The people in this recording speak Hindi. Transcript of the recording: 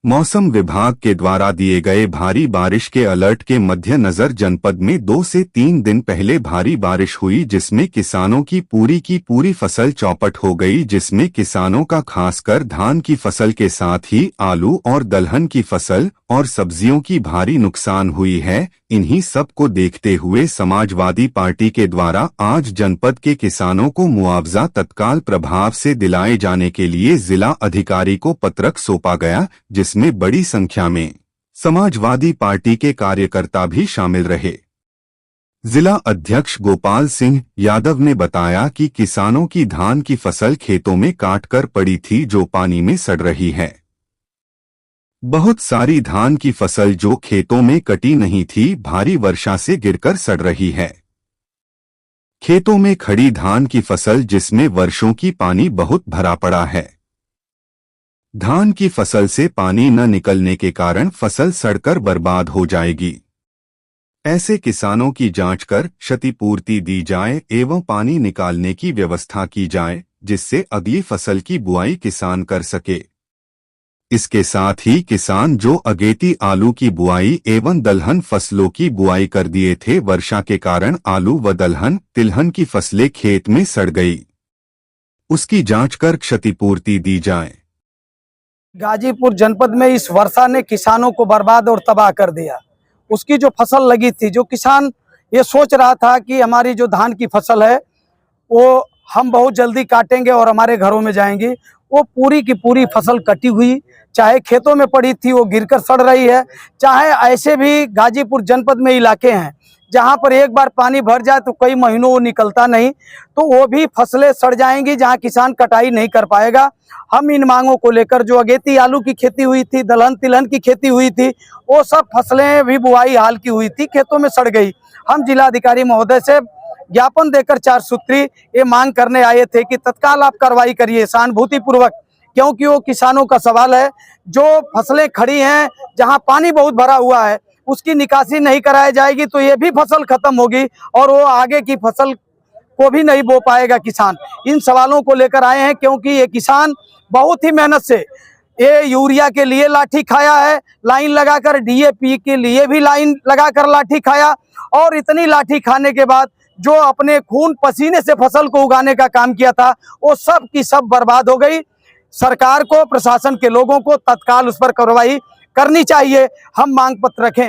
मौसम विभाग के द्वारा दिए गए भारी बारिश के अलर्ट के मद्देनजर जनपद में 2 से 3 दिन पहले भारी बारिश हुई, जिसमें किसानों की पूरी फसल चौपट हो गई, जिसमें किसानों का खासकर धान की फसल के साथ ही आलू और दलहन की फसल और सब्जियों की भारी नुकसान हुई है। इन्हीं सब को देखते हुए समाजवादी पार्टी के द्वारा आज जनपद के किसानों को मुआवजा तत्काल प्रभाव से दिलाए जाने के लिए जिला अधिकारी को पत्रक सौंपा गया, जिसमें बड़ी संख्या में समाजवादी पार्टी के कार्यकर्ता भी शामिल रहे। जिला अध्यक्ष गोपाल सिंह यादव ने बताया कि किसानों की धान की फसल खेतों में काटकर पड़ी थी, जो पानी में सड़ रही है। बहुत सारी धान की फसल जो खेतों में कटी नहीं थी, भारी वर्षा से गिरकर सड़ रही है। खेतों में खड़ी धान की फसल जिसमें वर्षों की पानी बहुत भरा पड़ा है। धान की फसल से पानी न निकलने के कारण फसल सड़कर बर्बाद हो जाएगी। ऐसे किसानों की जांच कर क्षतिपूर्ति दी जाए एवं पानी निकालने की व्यवस्था की जाए, जिससे अगली फसल की बुआई किसान कर सके। इसके साथ ही किसान जो अगेती आलू की बुआई एवं दलहन फसलों की बुआई कर दिए थे, वर्षा के कारण आलू व दलहन तिलहन की फसलें खेत में सड़ गई, उसकी जांच कर क्षतिपूर्ति दी जाए। गाजीपुर जनपद में इस वर्षा ने किसानों को बर्बाद और तबाह कर दिया। उसकी जो फसल लगी थी, जो किसान ये सोच रहा था कि हमारी जो धान की फसल है वो हम बहुत जल्दी काटेंगे और हमारे घरों में जाएंगी, वो पूरी की पूरी फसल कटी हुई, चाहे खेतों में पड़ी थी वो गिरकर सड़ रही है। चाहे ऐसे भी गाजीपुर जनपद में इलाके हैं जहां पर एक बार पानी भर जाए तो कई महीनों वो निकलता नहीं, तो वो भी फसलें सड़ जाएंगी, जहां किसान कटाई नहीं कर पाएगा। हम इन मांगों को लेकर जो अगेती आलू की खेती हुई थी, दलहन तिलहन की खेती हुई थी, वो सब फसलें भी बुआई हाल की हुई थी, खेतों में सड़ गई। हम जिलाधिकारी महोदय से ज्ञापन देकर 4 सूत्री ये मांग करने आए थे कि तत्काल आप कार्रवाई करिए सहानुभूति पूर्वक, क्योंकि वो किसानों का सवाल है। जो फसलें खड़ी हैं, जहां पानी बहुत भरा हुआ है, उसकी निकासी नहीं कराई जाएगी तो ये भी फसल खत्म होगी और वो आगे की फसल को भी नहीं बो पाएगा किसान। इन सवालों को लेकर आए हैं, क्योंकि ये किसान बहुत ही मेहनत से ये यूरिया के लिए लाठी खाया है, लाइन लगाकर डीएपी के लिए भी लाइन लगाकर लाठी खाया, और इतनी लाठी खाने के बाद जो अपने खून पसीने से फसल को उगाने का काम किया था, वो सब की सब बर्बाद हो गई। सरकार को, प्रशासन के लोगों को तत्काल उस पर कार्रवाई करनी चाहिए। हम मांग पत्र रखें।